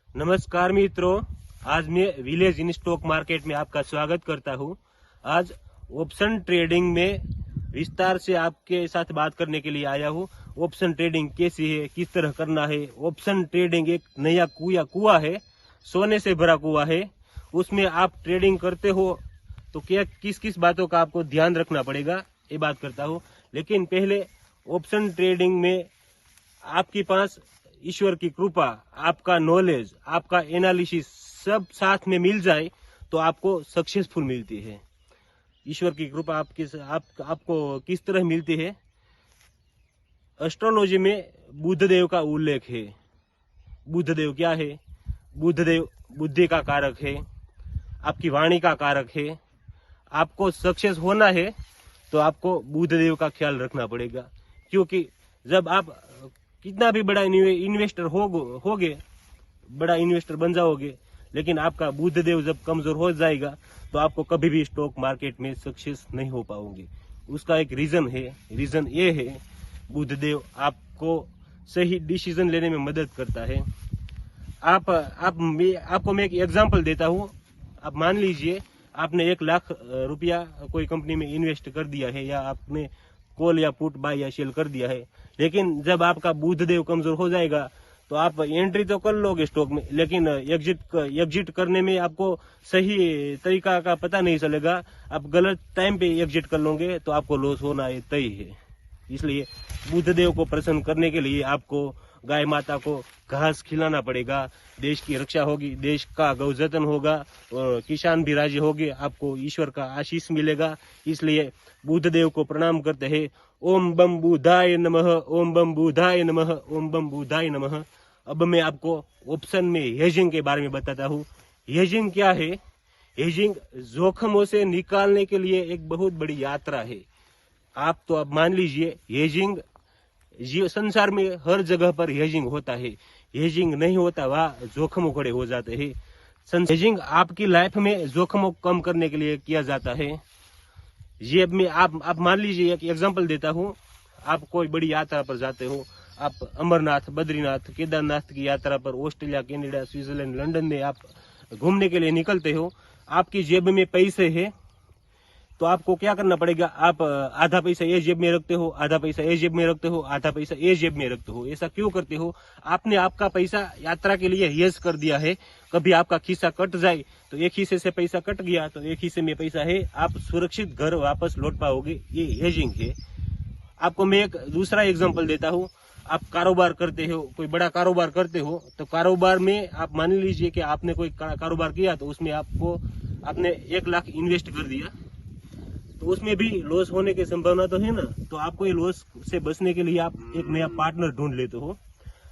नमस्कार मित्रों, आज मैं विलेज इन स्टॉक मार्केट में आपका स्वागत करता हूं। आज ऑप्शन ट्रेडिंग में विस्तार से आपके साथ बात करने के लिए आया हूं। ऑप्शन ट्रेडिंग कैसी है, किस तरह करना है। ऑप्शन ट्रेडिंग एक नया कुआं है, सोने से भरा कुआं है। उसमें आप ट्रेडिंग करते हो तो क्या किस किस बातों का आपको ध्यान रखना पड़ेगा, ये बात करता हूँ। लेकिन पहले ऑप्शन ट्रेडिंग में आपके पास ईश्वर की कृपा, आपका नॉलेज, आपका एनालिसिस सब साथ में मिल जाए तो आपको सक्सेसफुल मिलती है। ईश्वर की कृपा आपको किस तरह मिलती है? एस्ट्रोलॉजी में बुधदेव का उल्लेख है। बुधदेव क्या है? बुधदेव बुद्धि का कारक है, आपकी वाणी का कारक है। आपको सक्सेस होना है तो आपको बुधदेव का ख्याल रखना पड़ेगा, क्योंकि जब आप कितना भी बड़ा इन्वेस्टर होगे, बड़ा इन्वेस्टर बन जाओगे, लेकिन आपका बुधदेव जब कमजोर हो जाएगा तो आपको कभी भी स्टॉक मार्केट में सक्सेस नहीं हो पाओगे। उसका एक रीजन है। रीजन ये है, बुधदेव आपको सही डिसीजन लेने में मदद करता है। आपको मैं एक एग्जांपल देता हूँ। आप मान लीजिए आपने 1 लाख रुपया कोई कंपनी में इन्वेस्ट कर दिया है, या आपने कॉल या पुट बाय या सेल कर दिया है। लेकिन जब आपका बुधदेव कमजोर हो जाएगा तो आप एंट्री तो कर लोगे स्टॉक में, लेकिन एग्जिट करने में आपको सही तरीका का पता नहीं चलेगा। आप गलत टाइम पे एग्जिट कर लोगे तो आपको लॉस होना तय है। इसलिए बुधदेव को प्रसन्न करने के लिए आपको गाय माता को घास खिलाना पड़ेगा। देश की रक्षा होगी, देश का गौ जतन होगा और किसान भी राजी होंगे, आपको ईश्वर का आशीष मिलेगा। इसलिए बुधदेव को प्रणाम करते हैं। ओम बम बुधाय नमः, ओम बम बुधाय नमः, ओम बम बुधाय नमः। अब मैं आपको ऑप्शन में हेजिंग के बारे में बताता हूँ। हेजिंग क्या है? हेजिंग जोखमों से निकालने के लिए एक बहुत बड़ी यात्रा है। आप तो अब मान लीजिए हेजिंग संसार में हर जगह पर हेजिंग होता है। हेजिंग नहीं होता वहाँ जोखमों खड़े हो जाते हैं। हेजिंग आपकी लाइफ में जोखमों को कम करने के लिए किया जाता है। ये मैं आप मान लीजिए एक एग्जांपल देता हूँ। आप कोई बड़ी यात्रा पर जाते हो, आप अमरनाथ, बद्रीनाथ, केदारनाथ की यात्रा पर ऑस्ट्रेलिया, कनाडा, स्विट्जरलैंड, लंदन में आप घूमने के लिए निकलते हो। आपकी जेब में पैसे है तो आपको क्या करना पड़ेगा? आप आधा पैसा ये जेब में रखते हो, आधा पैसा ये जेब में रखते हो, आधा पैसा ये जेब में रखते हो। ऐसा क्यों करते हो? आपने आपका पैसा यात्रा के लिए हेज कर दिया है। कभी आपका खिस्सा कट जाए तो एक हिस्से से पैसा कट गया तो एक हिस्से में पैसा है, आप सुरक्षित घर वापस लौट पाओगे। ये हेजिंग है। आपको मैं एक दूसरा एग्जाम्पल देता हूँ। आप कारोबार करते हो, कोई बड़ा कारोबार करते हो, तो कारोबार में आप मान लीजिए कि आपने कोई कारोबार किया तो उसमें आपने 1 लाख इन्वेस्ट कर दिया, तो उसमें भी लॉस होने की संभावना तो है ना। तो आपको ये लॉस से बचने के लिए आप एक नया पार्टनर ढूंढ लेते हो।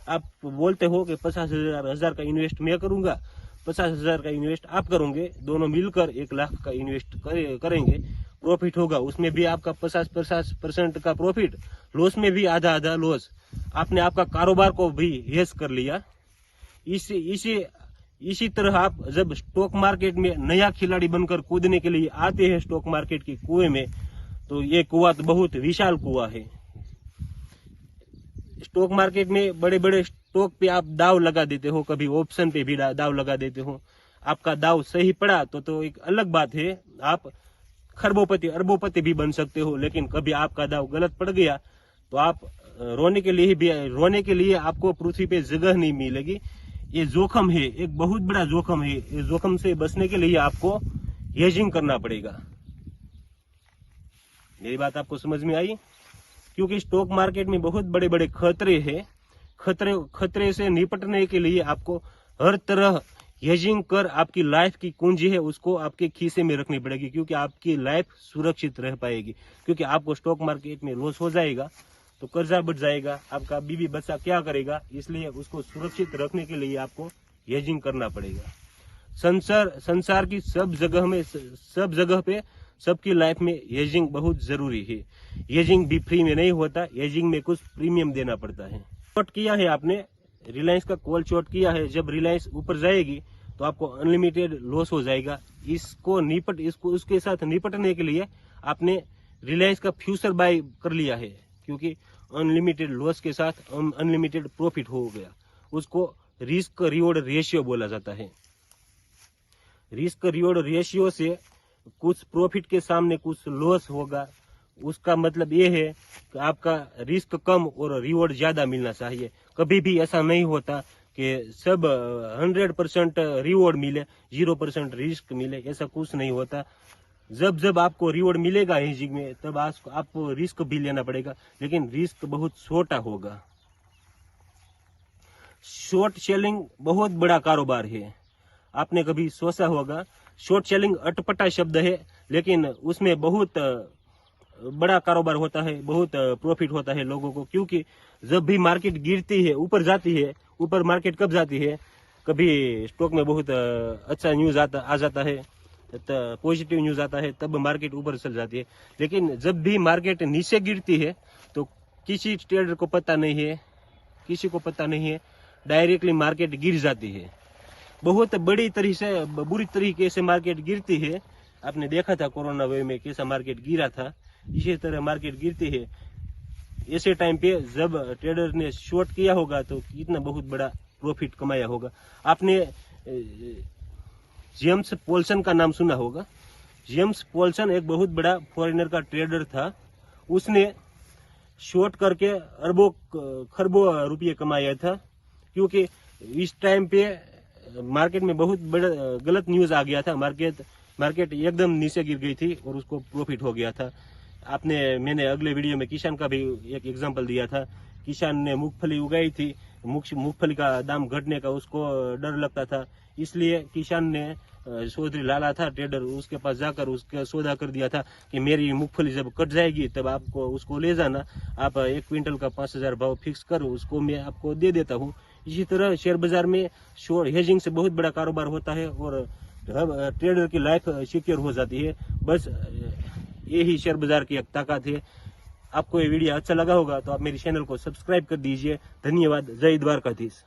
आप बोलते हो कि 50,000 का इन्वेस्ट मैं करूंगा, 50,000 का इन्वेस्ट आप करोगे, दोनों मिलकर 1 लाख का इन्वेस्ट करेंगे। प्रॉफिट होगा, उसमें भी आपका 50% का प्रॉफिट, लॉस में भी आधा आधा लॉस। आपने आपका कारोबार को भी हेज कर लिया। इसी तरह आप जब स्टॉक मार्केट में नया खिलाड़ी बनकर कूदने के लिए आते हैं स्टॉक मार्केट के कुएं में, तो ये कुआं तो बहुत विशाल कुआं है। स्टॉक मार्केट में बड़े बड़े स्टॉक पे आप दाव लगा देते हो, कभी ऑप्शन पे भी दाव लगा देते हो। आपका दाव सही पड़ा तो एक अलग बात है, आप खरबोपति अरबोपति भी बन सकते हो। लेकिन कभी आपका दाव गलत पड़ गया तो आप रोने के लिए आपको पृथ्वी पे जगह नहीं मिलेगी। ये जोखम है, एक बहुत बड़ा जोखम है। इस जोखम से बचने के लिए आपको हेजिंग करना पड़ेगा। मेरी बात आपको समझ में आई? क्योंकि स्टॉक मार्केट में बहुत बड़े बड़े खतरे हैं। खतरे से निपटने के लिए आपको हर तरह हेजिंग कर आपकी लाइफ की कुंजी है उसको आपके खीसे में रखनी पड़ेगी, क्योंकि आपकी लाइफ सुरक्षित रह पाएगी। क्योंकि आपको स्टॉक मार्केट में लॉस हो जाएगा तो कर्जा बढ़ जाएगा, आपका बीवी बच्चा क्या करेगा? इसलिए उसको सुरक्षित रखने के लिए आपको हेजिंग करना पड़ेगा। संसार की सब जगह पे सबकी लाइफ में हेजिंग बहुत जरूरी है। हेजिंग भी फ्री में नहीं होता, हेजिंग में कुछ प्रीमियम देना पड़ता है। शॉर्ट किया है आपने, रिलायंस का कॉल शॉर्ट किया है, जब रिलायंस ऊपर जाएगी तो आपको अनलिमिटेड लॉस हो जाएगा। इसको उसके साथ निपटने के लिए आपने रिलायंस का फ्यूचर बाय कर लिया है, क्योंकि अनलिमिटेड लॉस के साथ अनलिमिटेड प्रॉफिट हो गया। उसको रिस्क रिवॉर्ड रेशियो बोला जाता है। रिस्क रिवॉर्ड रेशियो से कुछ प्रॉफिट के सामने कुछ लॉस होगा, उसका मतलब ये है कि आपका रिस्क कम और रिवॉर्ड ज्यादा मिलना चाहिए। कभी भी ऐसा नहीं होता कि सब 100% रिवॉर्ड मिले, 0% रिस्क मिले, ऐसा कुछ नहीं होता। जब जब आपको रिवॉर्ड मिलेगा हेजिंग में, तब आपको रिस्क भी लेना पड़ेगा, लेकिन रिस्क बहुत छोटा होगा। शॉर्ट सेलिंग बहुत बड़ा कारोबार है। आपने कभी सोचा होगा, शॉर्ट सेलिंग अटपटा शब्द है, लेकिन उसमें बहुत बड़ा कारोबार होता है, बहुत प्रॉफिट होता है लोगों को। क्योंकि जब भी मार्केट गिरती है, ऊपर जाती है, ऊपर मार्केट कब जाती है, कभी स्टॉक में बहुत अच्छा न्यूज आ जाता है, पॉजिटिव न्यूज आता है, तब मार्केट ऊपर चल जाती है। लेकिन जब भी मार्केट नीचे गिरती है तो किसी ट्रेडर को पता नहीं है, किसी को पता नहीं है, डायरेक्टली मार्केट गिर जाती है। बहुत बुरी तरीके से मार्केट गिरती है। आपने देखा था कोरोना वेव में कैसा मार्केट गिरा था, इसी तरह मार्केट गिरती है। ऐसे टाइम पे जब ट्रेडर ने शॉर्ट किया होगा तो कितना बहुत बड़ा प्रॉफिट कमाया होगा। आपने जेम्स पोल्सन का नाम सुना होगा। जेम्स पोल्सन एक बहुत बड़ा फॉरेनर का ट्रेडर था। उसने शॉर्ट करके अरबों खरबों रुपये कमाया था, क्योंकि इस टाइम पे मार्केट में बहुत बड़ा गलत न्यूज आ गया था। मार्केट एकदम नीचे गिर गई थी और उसको प्रॉफिट हो गया था। मैंने अगले वीडियो में किसान का भी एक एग्जांपल दिया था। किसान ने मूंगफली उगाई थी, मूंगफली का दाम घटने का उसको डर लगता था, इसलिए किसान ने चौधरी लाला था ट्रेडर, उसके पास जाकर उसका सौदा कर दिया था कि मेरी मूंगफली जब कट जाएगी तब आपको उसको ले जाना, आप 1 क्विंटल का 5,000 भाव फिक्स करो, उसको मैं आपको दे देता हूँ। इसी तरह शेयर बाजार में शॉर्ट हेजिंग से बहुत बड़ा कारोबार होता है और ट्रेडर की लाइफ सिक्योर हो जाती है। बस यही शेयर बाजार की एक ताकत है। आपको ये वीडियो अच्छा लगा होगा तो आप मेरे चैनल को सब्सक्राइब कर दीजिए। धन्यवाद। जय द्वारकाधीश।